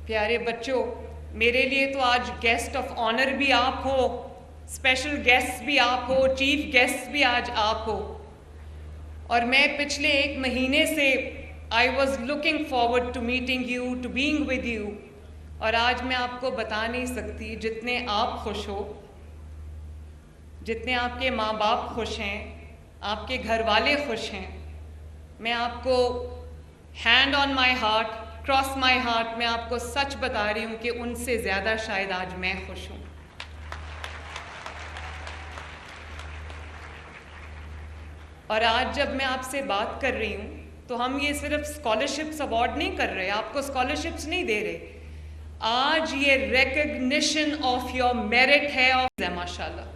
प्यारे बच्चों, मेरे लिए तो आज गेस्ट ऑफ ऑनर भी आप हो, स्पेशल गेस्ट भी आप हो, चीफ गेस्ट भी आज आप हो। और मैं पिछले एक महीने से I was looking forward to meeting you, to being with you. और आज मैं आपको बता नहीं सकती, जितने आप खुश हो, जितने आपके माँ बाप खुश हैं, आपके घर वाले खुश हैं, मैं आपको hand on my heart, cross my heart, मैं आपको सच बता रही हूँ कि उनसे ज़्यादा शायद आज मैं खुश हूँ। और आज जब मैं आपसे बात कर रही हूँ तो हम ये सिर्फ स्कॉलरशिप्स अवार्ड नहीं कर रहे, आपको स्कॉलरशिप्स नहीं दे रहे, आज ये रिकग्निशन ऑफ योर मेरिट है माशाल्लाह।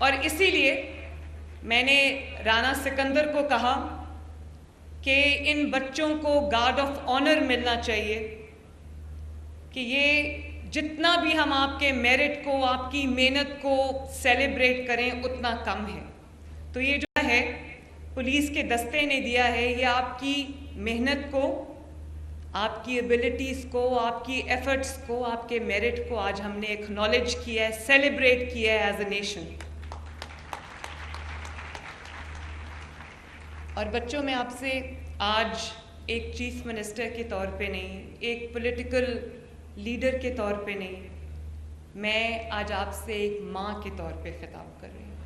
और इसीलिए मैंने राणा सिकंदर को कहा कि इन बच्चों को गार्ड ऑफ ऑनर मिलना चाहिए, कि ये जितना भी हम आपके मेरिट को, आपकी मेहनत को सेलिब्रेट करें उतना कम है। तो ये जो है पुलिस के दस्ते ने दिया है, ये आपकी मेहनत को, आपकी एबिलिटीज़ को, आपकी एफर्ट्स को, आपके मेरिट को आज हमने एक्नॉलेज किया है, सेलिब्रेट किया है एज अ नेशन। और बच्चों, मैं आपसे आज एक चीफ मिनिस्टर के तौर पे नहीं, एक पॉलिटिकल लीडर के तौर पे नहीं, मैं आज आपसे एक माँ के तौर पे खिताब कर रही हूँ।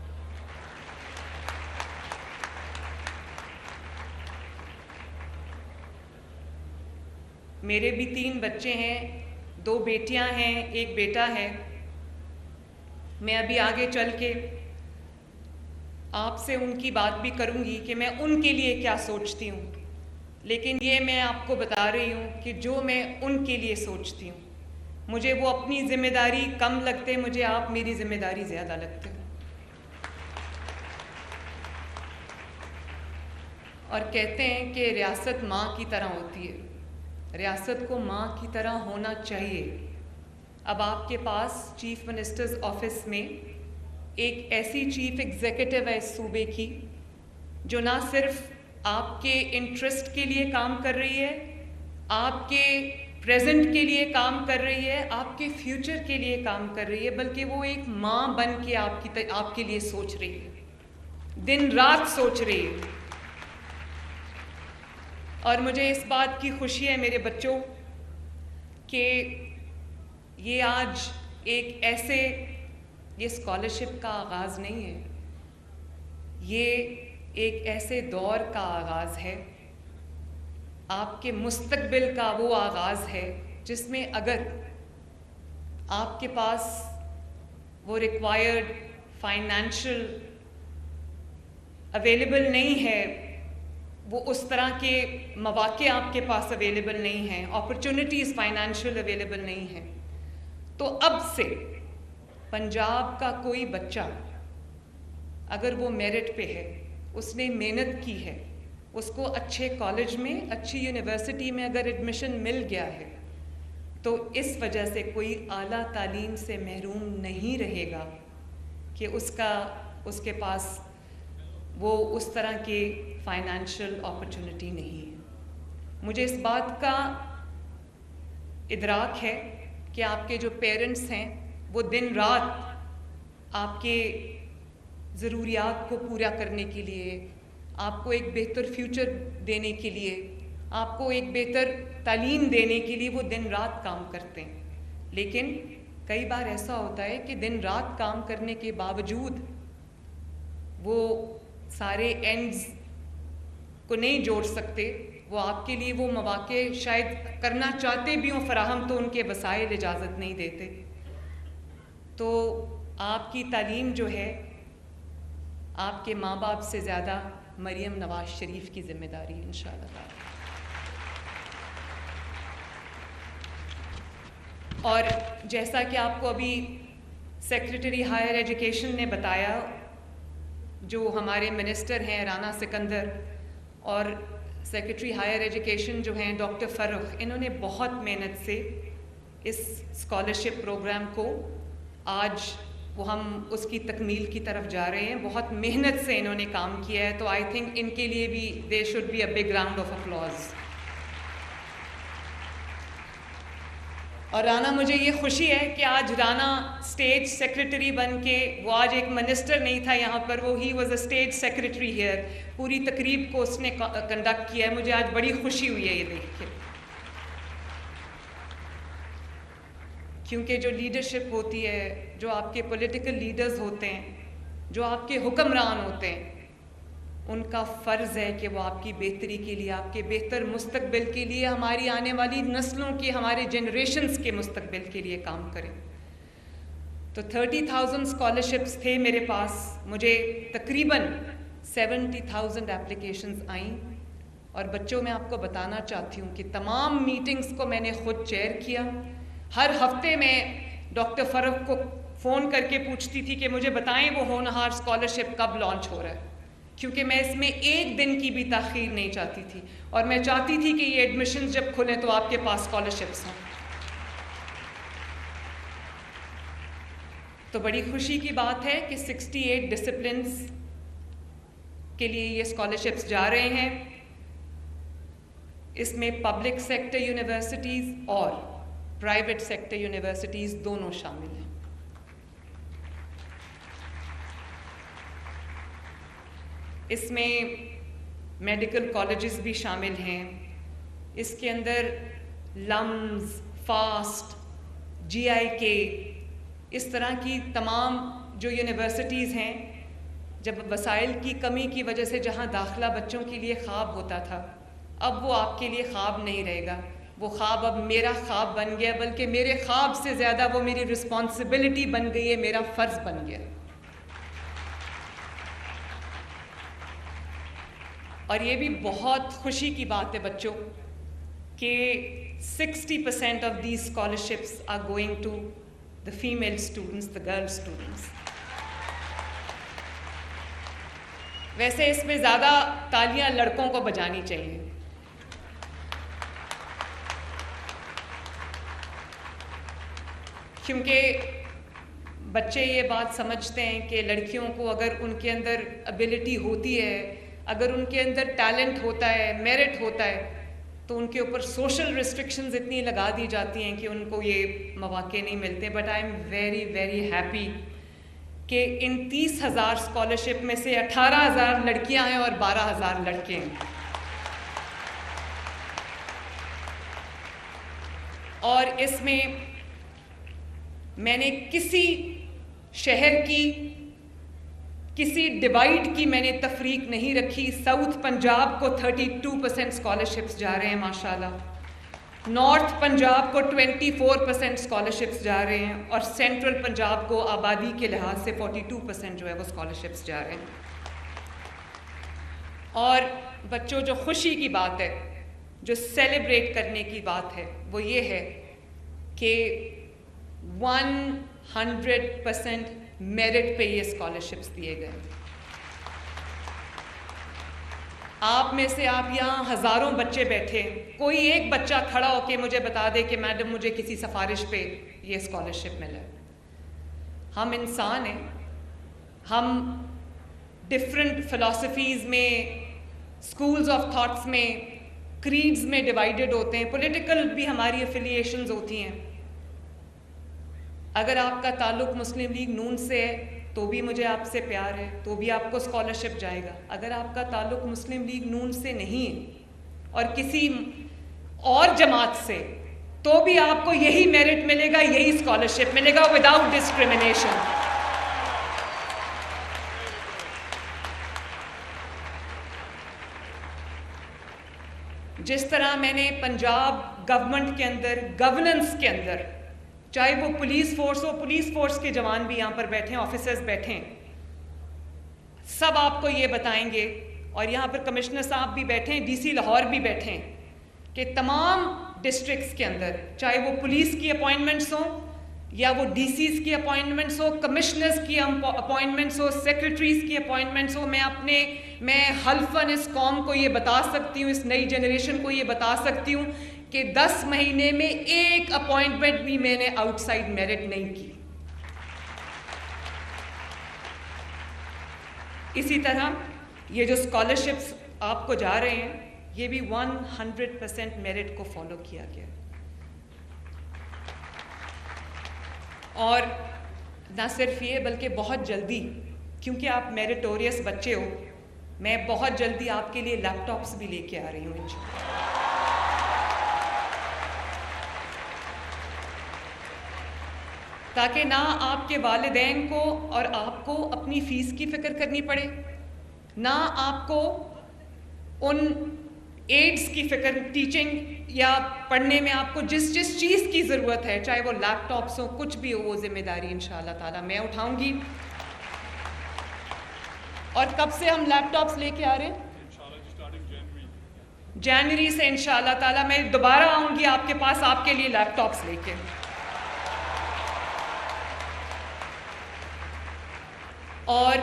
मेरे भी 3 बच्चे हैं, 2 बेटियां हैं, 1 बेटा है। मैं अभी आगे चल के आपसे उनकी बात भी करूंगी कि मैं उनके लिए क्या सोचती हूँ, लेकिन ये मैं आपको बता रही हूँ कि जो मैं उनके लिए सोचती हूँ, मुझे वो अपनी जिम्मेदारी कम लगते, मुझे आप मेरी जिम्मेदारी ज़्यादा लगते हैं। और कहते हैं कि रियासत माँ की तरह होती है, रियासत को माँ की तरह होना चाहिए। अब आपके पास चीफ मिनिस्टर्स ऑफिस में एक ऐसी चीफ एग्जीक्यूटिव है इस सूबे की, जो ना सिर्फ आपके इंटरेस्ट के लिए काम कर रही है, आपके प्रेजेंट के लिए काम कर रही है, आपके फ्यूचर के लिए काम कर रही है, बल्कि वो एक माँ बन के आपके लिए सोच रही है, दिन रात सोच रही है। और मुझे इस बात की खुशी है मेरे बच्चों कि ये आज ये स्कॉलरशिप का आगाज़ नहीं है, ये एक ऐसे दौर का आगाज़ है, आपके मुस्तकबिल का वो आगाज़ है जिसमें अगर आपके पास वो रिक्वायर्ड फाइनेंशियल अवेलेबल नहीं है, वो उस तरह के मौके आपके पास अवेलेबल नहीं हैं, अपॉर्चुनिटीज़ फाइनेंशियल अवेलेबल नहीं हैं, तो अब से पंजाब का कोई बच्चा अगर वो मेरिट पे है, उसने मेहनत की है, उसको अच्छे कॉलेज में, अच्छी यूनिवर्सिटी में अगर एडमिशन मिल गया है, तो इस वजह से कोई आला तालीम से महरूम नहीं रहेगा कि उसके पास वो उस तरह की फाइनेंशियल अपॉर्चुनिटी नहीं है। मुझे इस बात का इदराक है कि आपके जो पेरेंट्स हैं वो दिन रात आपके ज़रूरियात को पूरा करने के लिए, आपको एक बेहतर फ्यूचर देने के लिए, आपको एक बेहतर तालीम देने के लिए वो दिन रात काम करते हैं। लेकिन कई बार ऐसा होता है कि दिन रात काम करने के बावजूद वो सारे एंड्स को नहीं जोड़ सकते, वो आपके लिए वो मौके शायद करना चाहते भी हों फराहम, तो उनके वसाइल इजाज़त नहीं देते। तो आपकी तालीम जो है, आपके माँ बाप से ज़्यादा मरियम नवाज शरीफ की ज़िम्मेदारी है इंशाअल्लाह। और जैसा कि आपको अभी सेक्रेटरी हायर एजुकेशन ने बताया, जो हमारे मिनिस्टर हैं राणा सिकंदर, और सेक्रेटरी हायर एजुकेशन जो हैं डॉक्टर फ़ारूक, इन्होंने बहुत मेहनत से इस स्कॉलरशिप प्रोग्राम को आज हम उसकी तकमील की तरफ जा रहे हैं। बहुत मेहनत से इन्होंने काम किया है, तो आई थिंक इनके लिए भी there should be a big round of applause. और राना, मुझे ये खुशी है कि आज राना स्टेज सेक्रेटरी बन के, वो आज एक मिनिस्टर नहीं था यहाँ पर, वो he was a stage secretary here, पूरी तकरीब को उसने कंडक्ट किया है। मुझे आज बड़ी खुशी हुई है ये देख के, क्योंकि जो लीडरशिप होती है, जो आपके पॉलिटिकल लीडर्स होते हैं, जो आपके हुक्मरान होते हैं, उनका फ़र्ज़ है कि वो आपकी बेहतरी के लिए, आपके बेहतर मुस्तकबिल के लिए, हमारी आने वाली नस्लों के, हमारे जनरेशन्स के मुस्तकबिल के लिए काम करें। तो 30,000 स्कॉलरशिप्स थे मेरे पास, मुझे तकरीबन 70,000 एप्लीकेशंस आईं। और बच्चों, मैं आपको बताना चाहती हूँ कि तमाम मीटिंग्स को मैंने ख़ुद चेयर किया। हर हफ्ते में डॉक्टर फ़रूक को फ़ोन करके पूछती थी कि मुझे बताएं वो होनहार स्कॉलरशिप कब लॉन्च हो रहा है, क्योंकि मैं इसमें एक दिन की भी ताख़ीर नहीं चाहती थी, और मैं चाहती थी कि ये एडमिशन जब खुलें तो आपके पास स्कॉलरशिप्स हों। तो बड़ी खुशी की बात है कि 68 डिसिप्लिन्स के लिए ये स्कॉलरशिप्स जा रहे हैं। इसमें पब्लिक सेक्टर यूनिवर्सिटीज़ और प्राइवेट सेक्टर यूनिवर्सिटीज़ दोनों शामिल हैं। इसमें मेडिकल कॉलेजेस भी शामिल हैं। इसके अंदर लम्स, फास्ट, GIK, इस तरह की तमाम जो यूनिवर्सिटीज़ हैं, जब वसाइल की कमी की वजह से जहां दाखिला बच्चों के लिए ख्वाब होता था, अब वो आपके लिए ख्वाब नहीं रहेगा, वो ख्वाब अब मेरा ख्वाब बन गया, बल्कि मेरे ख्वाब से ज़्यादा वो मेरी रिस्पॉन्सिबिलिटी बन गई है, मेरा फ़र्ज़ बन गया। और ये भी बहुत खुशी की बात है बच्चों कि 60% of these scholarships are going to the female students, the girl students. वैसे इसमें ज़्यादा तालियां लड़कों को बजानी चाहिए, क्योंकि बच्चे ये बात समझते हैं कि लड़कियों को अगर उनके अंदर एबिलिटी होती है, अगर उनके अंदर टैलेंट होता है, मेरिट होता है, तो उनके ऊपर सोशल रिस्ट्रिक्शंस इतनी लगा दी जाती हैं कि उनको ये मौके नहीं मिलते। But I am very very happy कि इन 30,000 स्कॉलरशिप में से 18,000 लड़कियां हैं और 12,000 लड़के हैं। और इसमें मैंने किसी शहर की, किसी डिवाइड की मैंने तफरीक नहीं रखी। साउथ पंजाब को 32% स्कॉलरशिप्स जा रहे हैं माशाल्लाह, नॉर्थ पंजाब को 24% स्कॉलरशिप्स जा रहे हैं, और सेंट्रल पंजाब को आबादी के लिहाज से 42% जो है वो स्कॉलरशिप्स जा रहे हैं। और बच्चों, जो खुशी की बात है, जो सेलिब्रेट करने की बात है, वो ये है कि 100% मेरिट पे ये स्कॉलरशिप्स दिए गए। आप में से, आप यहाँ हज़ारों बच्चे बैठे हैं, कोई एक बच्चा खड़ा होके मुझे बता दे कि मैडम मुझे किसी सिफारिश पे ये स्कॉलरशिप मिला है। हम इंसान हैं, हम डिफरेंट फ़िलासफ़ीज़ में, स्कूल्स ऑफ थॉट्स में, क्रीड्स में डिवाइडेड होते हैं, पॉलिटिकल भी हमारी एफिलिएशंस होती हैं। अगर आपका ताल्लुक़ मुस्लिम लीग नून से है तो भी मुझे आपसे प्यार है, तो भी आपको स्कॉलरशिप जाएगा। अगर आपका ताल्लुक़ मुस्लिम लीग नून से नहीं है और किसी और जमात से, तो भी आपको यही मेरिट मिलेगा, यही स्कॉलरशिप मिलेगा, विदाउट डिस्क्रिमिनेशन। जिस तरह मैंने पंजाब गवर्नमेंट के अंदर, गवर्नेंस के अंदर, चाहे वो पुलिस फोर्स हो, पुलिस फोर्स के जवान भी यहाँ पर बैठे हैं, ऑफिसर्स बैठे हैं, सब आपको ये बताएंगे, और यहाँ पर कमिश्नर साहब भी बैठे हैं, DC लाहौर भी बैठे हैं, कि तमाम डिस्ट्रिक्ट्स के अंदर, चाहे वो पुलिस की अपॉइंटमेंट्स हो या वो DCs की अपॉइंटमेंट्स हो, कमिश्नर्स की अपॉइंटमेंट्स हो, सेक्रेटरीज की अपॉइंटमेंट्स हो, मैं हल्फन इस कौम को ये बता सकती हूँ, इस नई जनरेशन को ये बता सकती हूँ कि 10 महीने में एक अपॉइंटमेंट भी मैंने आउटसाइड मेरिट नहीं की। इसी तरह ये जो स्कॉलरशिप्स आपको जा रहे हैं, ये भी 100% मेरिट को फॉलो किया गया। और ना सिर्फ ये बल्कि बहुत जल्दी, क्योंकि आप मेरिटोरियस बच्चे हो, मैं बहुत जल्दी आपके लिए लैपटॉप्स भी लेके आ रही हूँ इंशाल्लाह। ताकि ना आपके वालिदैन को और आपको अपनी फ़ीस की फ़िक्र करनी पड़े, ना आपको उन एड्स की फ़िक्र, टीचिंग या पढ़ने में आपको जिस जिस चीज़ की ज़रूरत है, चाहे वो लैपटॉप्स हो, कुछ भी हो, वो ज़िम्मेदारी इंशाअल्लाह ताला मैं उठाऊंगी। और कब से हम लैपटॉप्स लेके आ रहे हैं? जनवरी से इंशाअल्लाह ताला मैं दोबारा आऊंगी आपके पास आपके लिए लैपटॉप्स लेके। और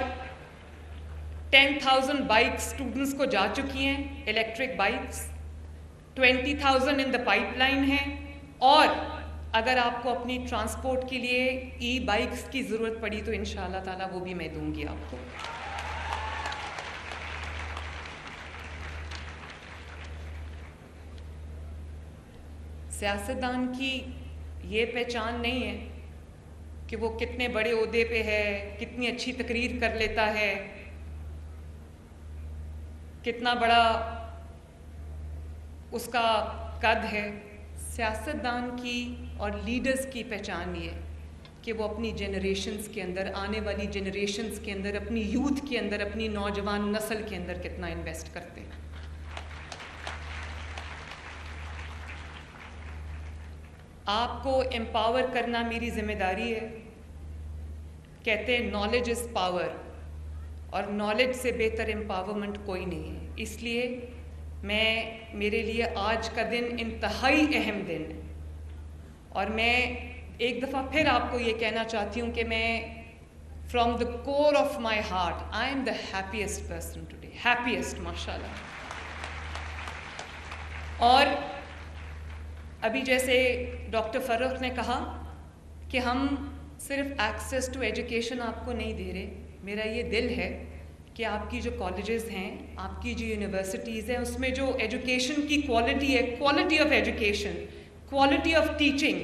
10,000 बाइक्स स्टूडेंट्स को जा चुकी हैं, electric bikes, 20,000 in the pipeline हैं, और अगर आपको अपनी ट्रांसपोर्ट के लिए ई बाइक्स की ज़रूरत पड़ी तो इंशाअल्लाह ताला वो भी मैं दूंगी आपको। सियासतदान की ये पहचान नहीं है कि वो कितने बड़े ओहदे पे है, कितनी अच्छी तकरीर कर लेता है, कितना बड़ा उसका कद है। सियासतदान की और लीडर्स की पहचान ये है कि वो अपनी जनरेशन्स के अंदर, आने वाली जनरेशन्स के अंदर, अपनी यूथ के अंदर, अपनी नौजवान नस्ल के अंदर कितना इन्वेस्ट करते हैं। आपको एम्पावर करना मेरी जिम्मेदारी है। कहते हैं नॉलेज इज़ पावर, और नॉलेज से बेहतर एम्पावरमेंट कोई नहीं है। इसलिए मेरे लिए आज का दिन इंतहाई अहम दिन है, और मैं एक दफ़ा फिर आपको ये कहना चाहती हूँ कि मैं from the core of my heart I am the happiest person today, happiest माशाल्लाह। और अभी जैसे डॉक्टर फ़र्रुख ने कहा कि हम सिर्फ एक्सेस टू एजुकेशन आपको नहीं दे रहे, मेरा ये दिल है कि आपकी जो कॉलेजेस हैं, आपकी जो यूनिवर्सिटीज़ हैं, उसमें जो एजुकेशन की क्वालिटी है, quality of education, quality of teaching,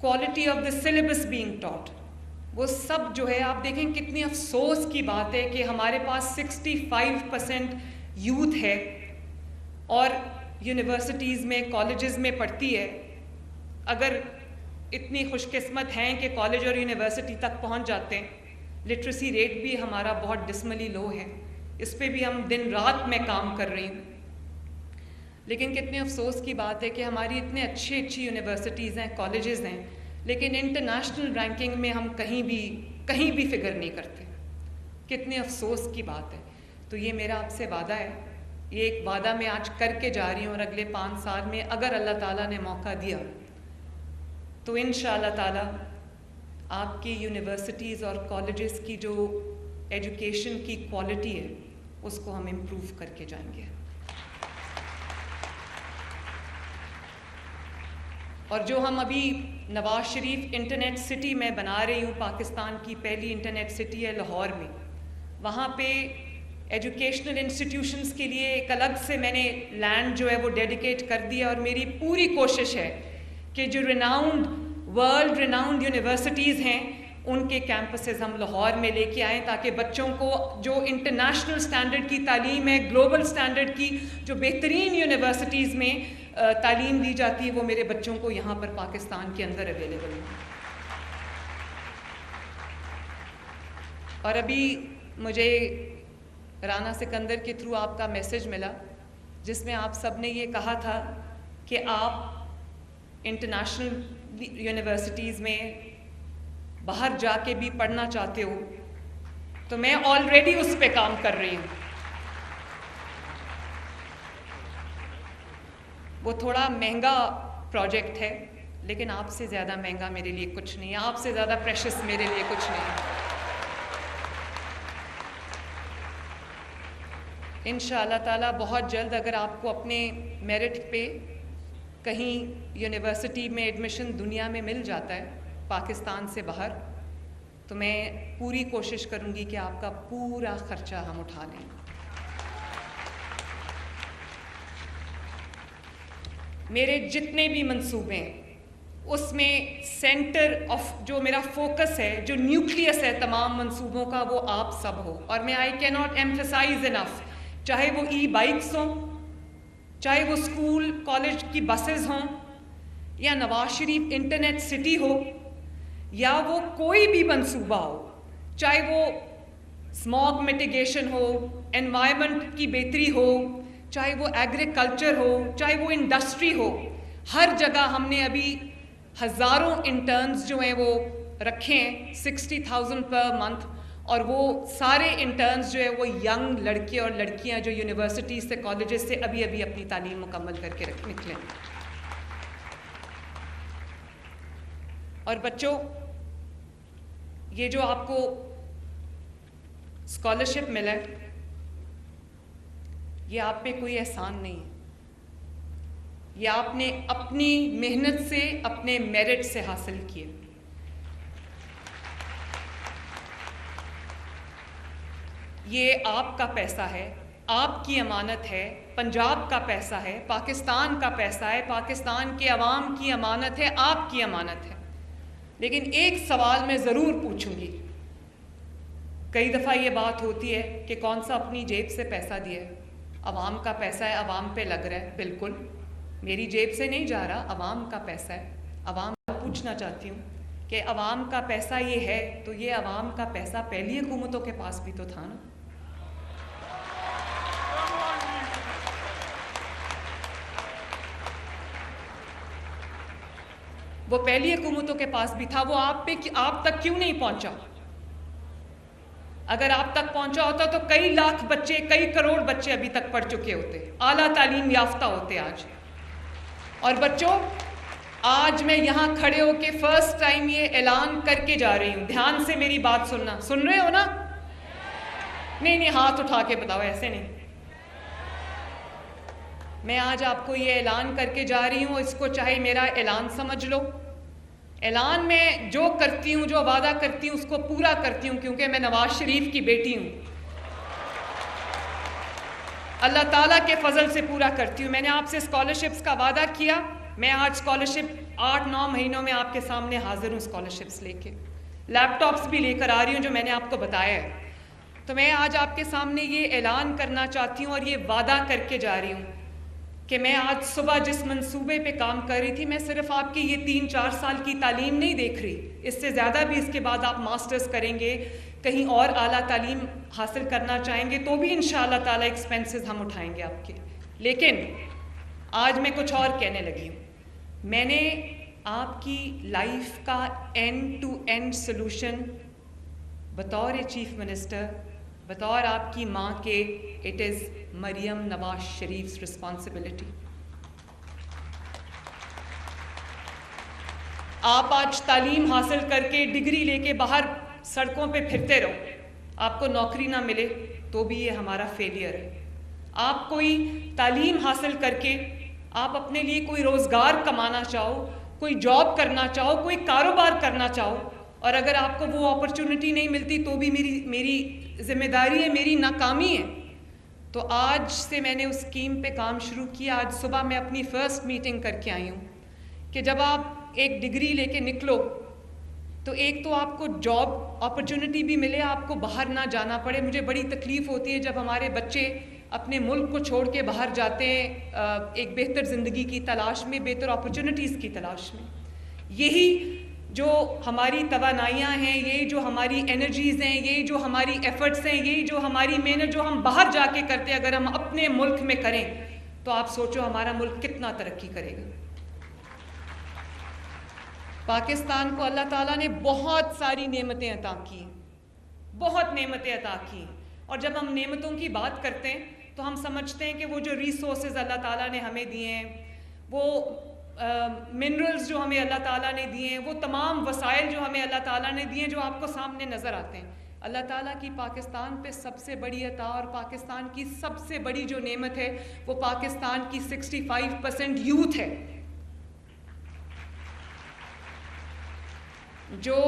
quality of the syllabus being taught, वो सब जो है, आप देखें कितनी अफसोस की बात है कि हमारे पास 65% यूथ है और यूनिवर्सिटीज़ में, कॉलेजेस में पढ़ती है। अगर इतनी खुशकिस्मत हैं कि कॉलेज और यूनिवर्सिटी तक पहुंच जाते हैं, लिटरेसी रेट भी हमारा बहुत डिस्मली लो है, इस पे भी हम दिन रात में काम कर रही हूँ। लेकिन कितने अफसोस की बात है कि हमारी इतने अच्छी यूनिवर्सिटीज़ हैं, कॉलेजेस हैं, लेकिन इंटरनेशनल रैंकिंग में हम कहीं भी फिगर नहीं करते। कितने अफसोस की बात है। तो ये मेरा आपसे वादा है, ये एक वादा मैं आज करके जा रही हूँ, और अगले 5 साल में अगर अल्लाह ताला ने मौका दिया तो इंशाअल्लाह ताला आपकी यूनिवर्सिटीज़ और कॉलेजेस की जो एजुकेशन की क्वालिटी है उसको हम इम्प्रूव करके जाएंगे। और जो हम अभी नवाज शरीफ इंटरनेट सिटी में बना रही हूँ, पाकिस्तान की पहली इंटरनेट सिटी है लाहौर में, वहाँ पे एजुकेशनल इंस्टीट्यूशंस के लिए एक अलग से मैंने लैंड जो है वो डेडिकेट कर दिया, और मेरी पूरी कोशिश है कि जो रिनाउंड, वर्ल्ड रिनाउंड यूनिवर्सिटीज़ हैं उनके कैंपसेस हम लाहौर में लेके आएँ, ताकि बच्चों को जो इंटरनेशनल स्टैंडर्ड की तालीम है, ग्लोबल स्टैंडर्ड की जो बेहतरीन यूनिवर्सिटीज़ में तालीम दी जाती है, वो मेरे बच्चों को यहाँ पर पाकिस्तान के अंदर अवेलेबल है। और अभी मुझे राना सिकंदर के थ्रू आपका मैसेज मिला, जिसमें आप सब ने ये कहा था कि आप इंटरनेशनल यूनिवर्सिटीज़ में बाहर जाके भी पढ़ना चाहते हो, तो मैं ऑलरेडी उस पे काम कर रही हूँ। वो थोड़ा महंगा प्रोजेक्ट है, लेकिन आपसे ज़्यादा महंगा मेरे लिए कुछ नहीं है, आपसे ज़्यादा प्रेशियस मेरे लिए कुछ नहीं है। इंशाअल्लाह ताला बहुत जल्द अगर आपको अपने मेरिट पे कहीं यूनिवर्सिटी में एडमिशन दुनिया में मिल जाता है पाकिस्तान से बाहर, तो मैं पूरी कोशिश करूँगी कि आपका पूरा ख़र्चा हम उठा लें। मेरे जितने भी मंसूबे हैं उसमें सेंटर ऑफ जो मेरा फोकस है, जो न्यूक्लियस है तमाम मंसूबों का, वो आप सब हो। और मैं I can not emphasise enough, चाहे वो ई बाइक्स हों, चाहे वो स्कूल कॉलेज की बसेस हों, या नवाज शरीफ इंटरनेट सिटी हो, या वो कोई भी मंसूबा हो, चाहे वो स्मॉग मिटिगेशन हो, एनवायरनमेंट की बेहतरी हो, चाहे वो एग्रीकल्चर हो, चाहे वो इंडस्ट्री हो, हर जगह हमने अभी हज़ारों इंटर्न्स जो हैं वो रखे हैं, 60,000 पर मंथ। और वो सारे इंटर्न्स जो है वो यंग लड़के और लड़कियां जो यूनिवर्सिटीज़ से, कॉलेजेस से अभी अभी अपनी तालीम मुकम्मल करके निकले। और बच्चों, ये जो आपको स्कॉलरशिप मिला है, ये आप पे कोई एहसान नहीं है, ये आपने अपनी मेहनत से, अपने मेरिट से हासिल किए। ये आपका पैसा है, आपकी अमानत है, पंजाब का पैसा है, पाकिस्तान का पैसा है, पाकिस्तान के अवाम की अमानत है, आपकी अमानत है। लेकिन एक सवाल मैं ज़रूर पूछूंगी, कई दफ़ा ये बात होती है कि कौन सा अपनी जेब से पैसा दिया है। अवाम का पैसा है, अवाम पे लग रहा है, बिल्कुल मेरी जेब से नहीं जा रहा, अवाम का पैसा है। अवाम पूछना चाहती हूँ कि अवाम का पैसा ये है, तो ये अवाम का पैसा पहली हुकूमतों के पास भी तो था ना। वो पहली हुकूमतों के पास भी था, वो आप तक क्यों नहीं पहुंचा? अगर आप तक पहुंचा होता तो कई लाख बच्चे, कई करोड़ बच्चे अभी तक पढ़ चुके होते, आला तालीम याफ्ता होते आज। और बच्चों, आज मैं यहां खड़े होके फर्स्ट टाइम ये ऐलान करके जा रही हूं, ध्यान से मेरी बात सुनना। सुन रहे हो ना? नहीं, हाथ उठा के बताओ, ऐसे नहीं। मैं आज आपको ये ऐलान करके जा रही हूं, इसको चाहे मेरा ऐलान समझ लो। ऐलान में जो करती हूँ, जो वादा करती हूँ, उसको पूरा करती हूँ, क्योंकि मैं नवाज शरीफ की बेटी हूँ। अल्लाह ताला के फजल से पूरा करती हूँ। मैंने आपसे स्कॉलरशिप्स का वादा किया, मैं आज स्कॉलरशिप 8-9 महीनों में आपके सामने हाजिर हूँ, स्कॉलरशिप्स लेके, लैपटॉप्स भी लेकर आ रही हूँ जो मैंने आपको बताया है। तो मैं आज आपके सामने ये ऐलान करना चाहती हूँ और ये वादा करके जा रही हूँ कि मैं आज सुबह जिस मंसूबे पे काम कर रही थी, मैं सिर्फ आपकी ये 3-4 साल की तालीम नहीं देख रही, इससे ज़्यादा भी इसके बाद आप मास्टर्स करेंगे, कहीं और आला तालीम हासिल करना चाहेंगे तो भी इंशाअल्लाह ताला एक्सपेंसेस हम उठाएंगे आपके। लेकिन आज मैं कुछ और कहने लगी हूँ। मैंने आपकी लाइफ का एंड टू एंड सोल्यूशन बतौर चीफ मिनिस्टर, बतौर आपकी माँ के, it is Maryam Nawaz Sharif responsibility. आप आज तालीम हासिल करके, डिग्री लेके बाहर सड़कों पे फिरते रहो, आपको नौकरी ना मिले तो भी ये हमारा फेलियर है। आप कोई तालीम हासिल करके आप अपने लिए कोई रोज़गार कमाना चाहो, कोई जॉब करना चाहो, कोई कारोबार करना चाहो, और अगर आपको वो अपॉर्चुनिटी नहीं मिलती तो भी मेरी जिम्मेदारी है, मेरी नाकामी है। तो आज से मैंने उस स्कीम पे काम शुरू किया। आज सुबह मैं अपनी फ़र्स्ट मीटिंग करके आई हूँ कि जब आप एक डिग्री लेके निकलो तो एक तो आपको जॉब अपॉर्चुनिटी भी मिले, आपको बाहर ना जाना पड़े। मुझे बड़ी तकलीफ़ होती है जब हमारे बच्चे अपने मुल्क को छोड़ के बाहर जाते हैं एक बेहतर ज़िंदगी की तलाश में, बेहतर अपॉर्चुनिटीज़ की तलाश में। यही जो हमारी तवानाइयाँ हैं, ये जो हमारी एनर्जीज़ हैं, ये जो हमारी एफ़र्ट्स हैं, ये जो हमारी मेहनत जो हम बाहर जाके करते हैं, अगर हम अपने मुल्क में करें तो आप सोचो हमारा मुल्क कितना तरक्की करेगा। पाकिस्तान को अल्लाह ताला ने बहुत सारी नेमतें अता की, बहुत नेमतें अता की, और जब हम नेमतों की बात करते हैं तो हम समझते हैं कि वो जो रिसोर्सेज अल्लाह ताला ने हमें दिए हैं, वो मिनरल्स जो हमें अल्लाह ताला ने दिए हैं, वो तमाम वसाइल जो हमें अल्लाह ताला ने दिए हैं, जो आपको सामने नज़र आते हैं। अल्लाह ताला की पाकिस्तान पे सबसे बड़ी अता और पाकिस्तान की सबसे बड़ी जो नेमत है वो पाकिस्तान की 65% यूथ है, जो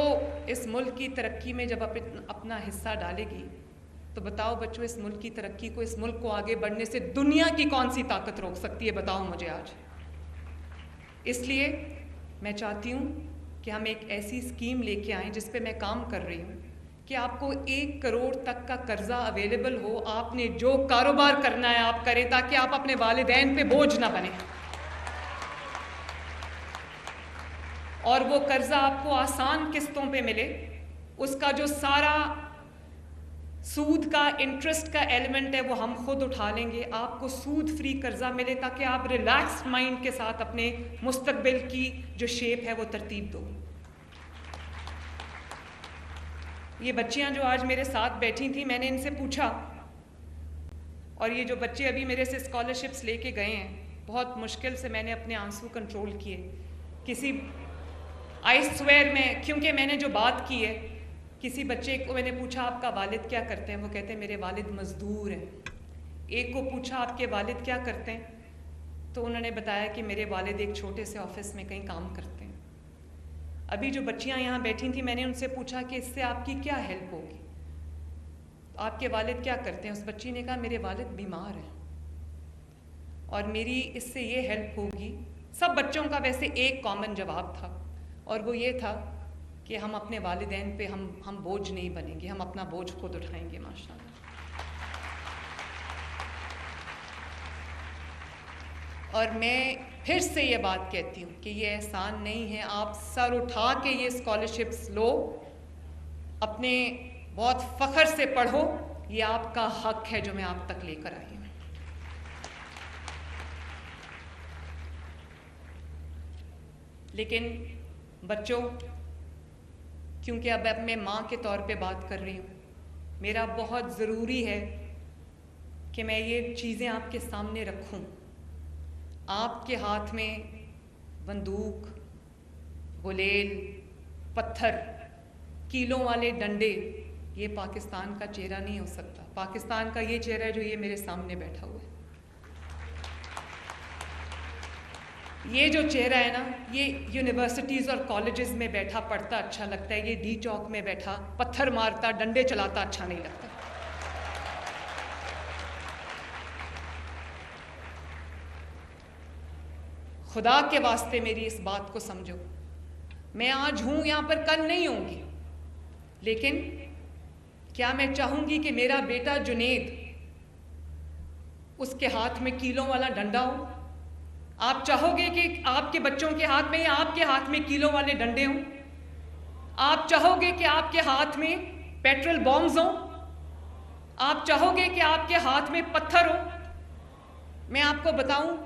इस मुल्क की तरक्की में जब अपना हिस्सा डालेगी तो बताओ बच्चों, इस मुल्क की तरक्की को, इस मुल्क को आगे बढ़ने से दुनिया की कौन सी ताकत रोक सकती है? बताओ मुझे आज। इसलिए मैं चाहती हूँ कि हम एक ऐसी स्कीम लेके आएँ जिस पे मैं काम कर रही हूँ कि आपको 1 करोड़ तक का कर्जा अवेलेबल हो। आपने जो कारोबार करना है आप करें, ताकि आप अपने वालिदैन पे बोझ ना बने, और वो कर्जा आपको आसान किस्तों पे मिले। उसका जो सारा सूद का, इंटरेस्ट का एलिमेंट है वो हम खुद उठा लेंगे। आपको सूद फ्री कर्जा मिले ताकि आप रिलैक्स्ड माइंड के साथ अपने मुस्तकबिल की जो शेप है वो तरतीब दो। ये बच्चियां जो आज मेरे साथ बैठी थी, मैंने इनसे पूछा, और ये जो बच्चे अभी मेरे से स्कॉलरशिप्स लेके गए हैं, बहुत मुश्किल से मैंने अपने आंसू कंट्रोल किए। किसी आई स्वेयर में, क्योंकि मैंने जो बात की है, किसी बच्चे को मैंने पूछा आपका वालिद क्या करते हैं, वो कहते हैं मेरे वालिद मजदूर हैं। एक को पूछा आपके वालिद क्या करते हैं, तो उन्होंने बताया कि मेरे वालिद एक छोटे से ऑफिस में कहीं काम करते हैं। अभी जो बच्चियां यहाँ बैठी थी, मैंने उनसे पूछा कि इससे आपकी क्या हेल्प होगी, तो आपके वालिद क्या करते हैं। उस बच्ची ने कहा मेरे वालिद बीमार हैं और मेरी इससे ये हेल्प होगी। सब बच्चों का वैसे एक कॉमन जवाब था, और वो ये था कि हम अपने वालिदैन पे हम बोझ नहीं बनेंगे, हम अपना बोझ खुद उठाएंगे माशाअल्लाह। और मैं फिर से ये बात कहती हूँ कि ये एहसान नहीं है, आप सर उठा के ये स्कॉलरशिप्स लो, अपने बहुत फ़ख्र से पढ़ो, ये आपका हक है जो मैं आप तक लेकर आई हूँ। लेकिन बच्चों, क्योंकि अब मैं माँ के तौर पे बात कर रही हूँ, मेरा बहुत ज़रूरी है कि मैं ये चीज़ें आपके सामने रखूँ। आपके हाथ में बंदूक, गुलेल, पत्थर, कीलों वाले डंडे, ये पाकिस्तान का चेहरा नहीं हो सकता। पाकिस्तान का ये चेहरा है जो ये मेरे सामने बैठा हुआ है। ये जो चेहरा है ना, ये यूनिवर्सिटीज़ और कॉलेजेस में बैठा पढ़ता अच्छा लगता है, ये डी चौक में बैठा पत्थर मारता, डंडे चलाता अच्छा नहीं लगता। खुदा के वास्ते मेरी इस बात को समझो, मैं आज हूँ यहाँ पर, कल नहीं होंगी, लेकिन क्या मैं चाहूँगी कि मेरा बेटा जुनेद, उसके हाथ में कीलों वाला डंडा हो? आप चाहोगे कि आपके बच्चों के हाथ में या आपके हाथ में कीलों वाले डंडे हों? आप चाहोगे कि आपके हाथ में पेट्रोल बॉम्ब्स हों? आप चाहोगे कि आपके हाथ में पत्थर हो? मैं आपको बताऊं,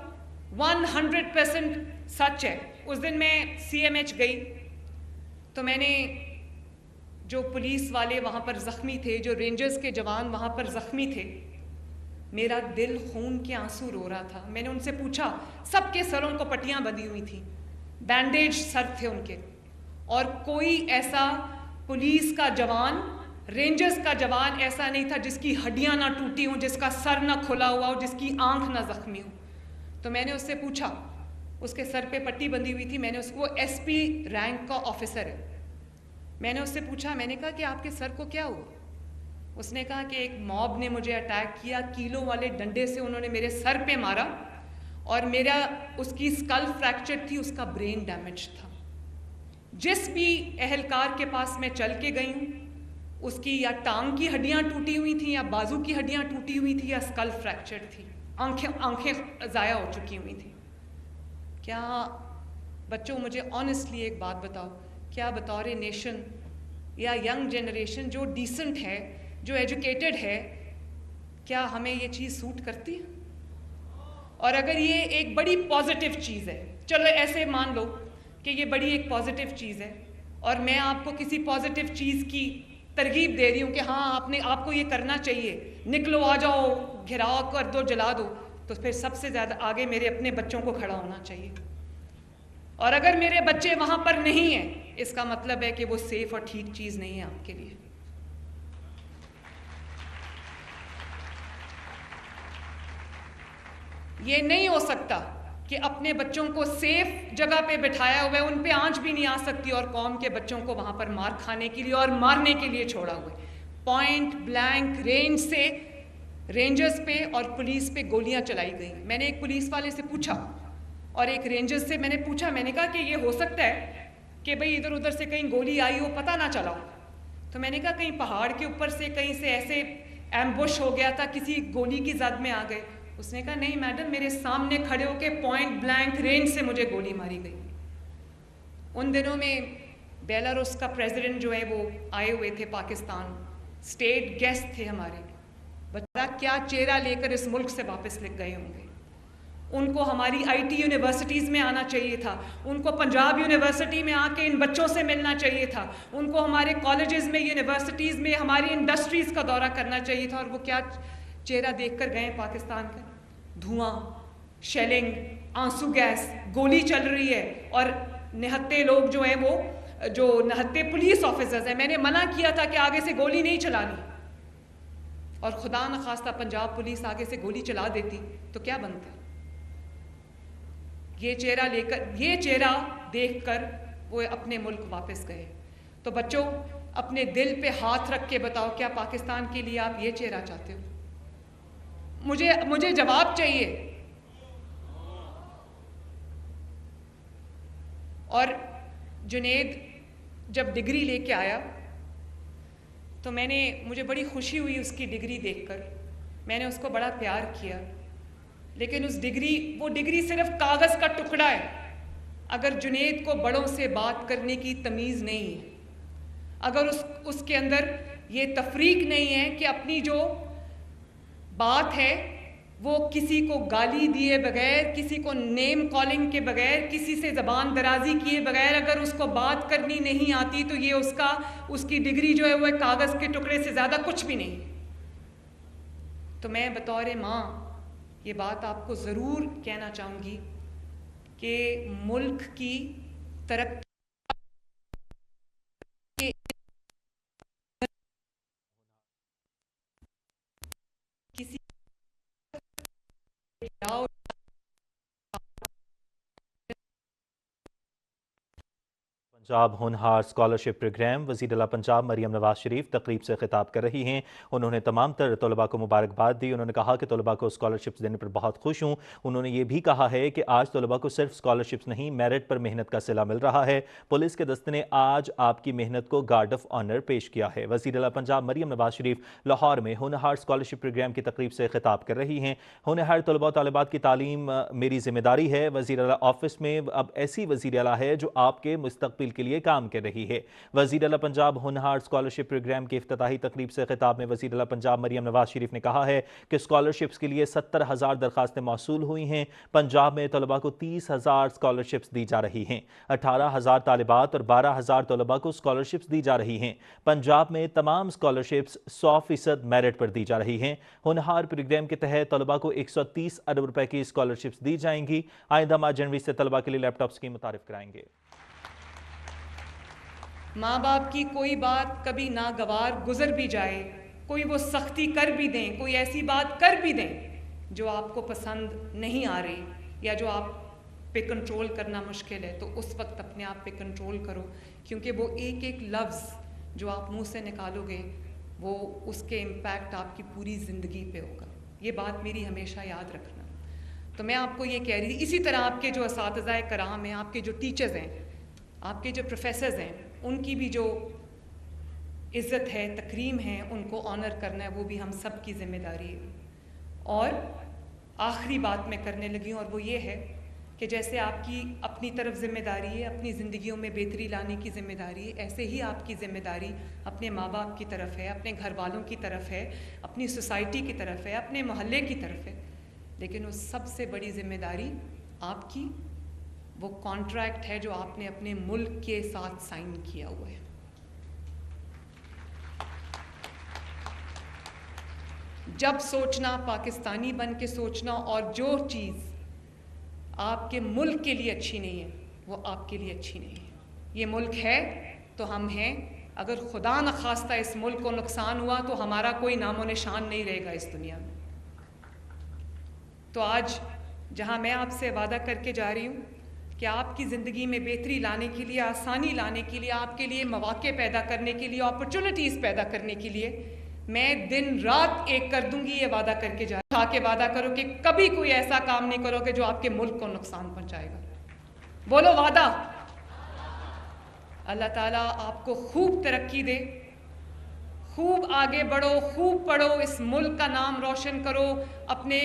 100% सच है। उस दिन मैं CMH गई तो मैंने जो पुलिस वाले वहाँ पर ज़ख्मी थे, जो रेंजर्स के जवान वहाँ पर ज़ख्मी थे, मेरा दिल खून के आंसू रो रहा था। मैंने उनसे पूछा, सबके सरों को पट्टियाँ बंधी हुई थी, बैंडेज सर थे उनके, और कोई ऐसा पुलिस का जवान, रेंजर्स का जवान ऐसा नहीं था जिसकी हड्डियाँ ना टूटी हों, जिसका सर ना खुला हुआ हो, जिसकी आंख ना ज़ख्मी हो। तो मैंने उससे पूछा, उसके सर पे पट्टी बंधी हुई थी, मैंने उसको SP रैंक का ऑफिसर है, मैंने उससे पूछा, मैंने कहा कि आपके सर को क्या हुआ? उसने कहा कि एक मॉब ने मुझे अटैक किया, कीलों वाले डंडे से उन्होंने मेरे सर पे मारा, और मेरा, उसकी स्कल फ्रैक्चर थी, उसका ब्रेन डैमेज था। जिस भी एहलकार के पास मैं चल के गई हूँ, उसकी या टांग की हड्डियाँ टूटी हुई थी, या बाजू की हड्डियाँ टूटी हुई थी, या स्कल फ्रैक्चर थी, आंखें ज़ाया हो चुकी हुई थी। क्या बच्चों, मुझे ऑनेस्टली एक बात बताओ, क्या बतौर नेशन या यंग जनरेशन जो डिसेंट है, जो एजुकेटेड है, क्या हमें ये चीज़ सूट करती है? और अगर ये एक बड़ी पॉजिटिव चीज़ है, चलो ऐसे मान लो कि ये बड़ी एक पॉजिटिव चीज़ है, और मैं आपको किसी पॉजिटिव चीज़ की तरगीब दे रही हूँ कि हाँ आपको ये करना चाहिए, निकलो, आ जाओ, घिराव कर दो, जला दो, तो फिर सबसे ज़्यादा आगे मेरे अपने बच्चों को खड़ा होना चाहिए। और अगर मेरे बच्चे वहाँ पर नहीं हैं, इसका मतलब है कि वो सेफ और ठीक चीज़ नहीं है आपके लिए। ये नहीं हो सकता कि अपने बच्चों को सेफ जगह पे बिठाया हुआ है, उन पे आंच भी नहीं आ सकती, और कौम के बच्चों को वहाँ पर मार खाने के लिए और मारने के लिए छोड़ा हुआ है। पॉइंट ब्लैंक रेंज से रेंजर्स पे और पुलिस पे गोलियां चलाई गई। मैंने एक पुलिस वाले से पूछा, और एक रेंजर से मैंने पूछा, मैंने कहा कि ये हो सकता है कि भाई इधर उधर से कहीं गोली आई हो, पता ना चला हो। तो मैंने कहा कहीं पहाड़ के ऊपर से कहीं से ऐसे एम्बुश हो गया था, किसी गोली की जद में आ गए। उसने कहा नहीं मैडम, मेरे सामने खड़े होके पॉइंट ब्लैंक रेंज से मुझे गोली मारी गई। उन दिनों में बेलारूस का प्रेसिडेंट जो है वो आए हुए थे पाकिस्तान, स्टेट गेस्ट थे हमारे। बता क्या चेहरा लेकर इस मुल्क से वापस लिख गए होंगे। उनको हमारी आईटी यूनिवर्सिटीज़ में आना चाहिए था, उनको पंजाब यूनिवर्सिटी में आके इन बच्चों से मिलना चाहिए था, उनको हमारे कॉलेजेस में, यूनिवर्सिटीज़ में, हमारी इंडस्ट्रीज़ का दौरा करना चाहिए था। और वो क्या चेहरा देखकर गए पाकिस्तान का? धुआं, शेलिंग, आंसू गैस, गोली चल रही है और निहत्ते लोग जो हैं वो, जो निहत्ते पुलिस ऑफिसर्स हैं। मैंने मना किया था कि आगे से गोली नहीं चलानी, और खुदा न खास्ता पंजाब पुलिस आगे से गोली चला देती तो क्या बनता? ये चेहरा लेकर, ये चेहरा देखकर वो अपने मुल्क वापस गए। तो बच्चों, अपने दिल पे हाथ रख के बताओ, क्या पाकिस्तान के लिए आप ये चेहरा चाहते हो? मुझे जवाब चाहिए। और जुनेद जब डिग्री लेके आया तो मुझे बड़ी खुशी हुई उसकी डिग्री देखकर। मैंने उसको बड़ा प्यार किया, लेकिन वो डिग्री सिर्फ कागज़ का टुकड़ा है। अगर जुनेद को बड़ों से बात करने की तमीज़ नहीं है, अगर उसके अंदर ये तफरीक नहीं है कि अपनी जो बात है वो किसी को गाली दिए बगैर, किसी को नेम कॉलिंग के बगैर, किसी से ज़बान दराजी किए बगैर अगर उसको बात करनी नहीं आती तो ये उसकी डिग्री जो है वो कागज़ के टुकड़े से ज़्यादा कुछ भी नहीं। तो मैं बतौर माँ ये बात आपको ज़रूर कहना चाहूँगी कि मुल्क की तरक्की किसी पंजाब होनहार स्कॉलरशिप प्रोग्राम वज़ीर आला पंजाब मरियम नवाज शरीफ तकरीब से खिताब कर रही हैं। उन्होंने तमाम तर तलबा को मुबारकबाद दी। उन्होंने कहा कि तलबा को स्कॉलरशिप्स देने पर बहुत खुश हूँ। उन्होंने ये भी कहा है कि आज तलबा को सिर्फ स्कॉलरशिप्स नहीं, मेरिट पर मेहनत का सिला मिल रहा है। पुलिस के दस्ते ने आज आपकी मेहनत को गार्ड ऑफ ऑनर पेश किया है। वज़ीर आला पंजाब मरियम नवाज शरीफ लाहौर में होनहार स्कॉलरशिप प्रोग्राम की तकरीब से खिताब कर रही हैं। होनहार तलबा और तालिबात की तालीम मेरी जिम्मेदारी है। वज़ीर आला ऑफिस में अब ऐसी वज़ीर आला है जो आपके मुस्तकबिल के लिए काम कर रही है। वज़ीर आला पंजाब होनहार स्कॉलरशिप प्रोग्राम की इफ्तिताही तकरीब से खिताब में वज़ीर आला पंजाब मरियम नवाज शरीफ ने कहा है कि स्कॉलरशिप्स के लिए 70,000 दरखास्तें मौसूल हुई हैं। पंजाब में तलबा को 30,000 स्कॉलरशिप्स दी जा रही हैं। 18,000 तालिबात और 12,000 तलबा को स्कॉलरशिप्स दी जा रही हैं। पंजाब में तमाम स्कॉलरशिप्स 100% मेरिट पर दी जा रही हैं। होनहार प्रोग्राम के तहत तलबा को 130 अरब रुपए की स्कॉलरशिप्स दी जाएंगी। आइंदा माह जनवरी से तलबा के लिए लैपटॉप स्कीम मुतारिफ कराएंगे। माँ बाप की कोई बात कभी नागवार गुजर भी जाए, कोई वो सख्ती कर भी दें, कोई ऐसी बात कर भी दें जो आपको पसंद नहीं आ रही या जो आप पे कंट्रोल करना मुश्किल है, तो उस वक्त अपने आप पे कंट्रोल करो, क्योंकि वो एक एक लफ्ज़ जो आप मुंह से निकालोगे वो उसके इम्पैक्ट आपकी पूरी ज़िंदगी पे होगा। ये बात मेरी हमेशा याद रखना। तो मैं आपको ये कह रही थी, इसी तरह आपके जो असातिज़ाए कराम हैं, आपके जो टीचर्स हैं, आपके जो प्रोफेसर्स हैं, उनकी भी जो इज़्ज़त है, तकरीम है, उनको ऑनर करना है, वो भी हम सब की ज़िम्मेदारी है। और आखिरी बात मैं करने लगी हूँ, और वो ये है कि जैसे आपकी अपनी तरफ ज़िम्मेदारी है, अपनी ज़िंदगियों में बेहतरी लाने की ज़िम्मेदारी है, ऐसे ही आपकी ज़िम्मेदारी अपने माँ बाप की तरफ है, अपने घर वालों की तरफ है, अपनी सोसाइटी की तरफ है, अपने मोहल्ले की तरफ है। लेकिन उस सबसे बड़ी ज़िम्मेदारी आपकी वो कॉन्ट्रैक्ट है जो आपने अपने मुल्क के साथ साइन किया हुआ है। जब सोचना पाकिस्तानी बन के सोचना, और जो चीज़ आपके मुल्क के लिए अच्छी नहीं है वो आपके लिए अच्छी नहीं है। ये मुल्क है तो हम हैं, अगर खुदा न खास्ता इस मुल्क को नुकसान हुआ तो हमारा कोई नामो निशान नहीं रहेगा इस दुनिया में। तो आज जहाँ मैं आपसे वादा करके जा रही हूँ कि आपकी ज़िंदगी में बेहतरी लाने के लिए, आसानी लाने के लिए, आपके लिए मौके पैदा करने के लिए, अपॉर्चुनिटीज़ पैदा करने के लिए मैं दिन रात एक कर दूंगी, ये वादा करके जा खा के वादा करो कि कभी कोई ऐसा काम नहीं करोगे जो आपके मुल्क को नुकसान पहुंचाएगा। बोलो वादा। अल्लाह ताला आपको खूब तरक्की दे, खूब आगे बढ़ो, खूब पढ़ो, इस मुल्क का नाम रोशन करो, अपने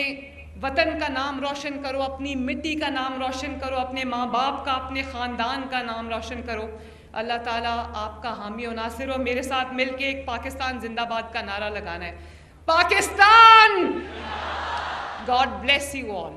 वतन का नाम रोशन करो, अपनी मिट्टी का नाम रोशन करो, अपने माँ बाप का, अपने ख़ानदान का नाम रोशन करो। अल्लाह ताला आपका हामी और नासिर हो। मेरे साथ मिलके एक पाकिस्तान जिंदाबाद का नारा लगाना है। Pakistan! God bless you all.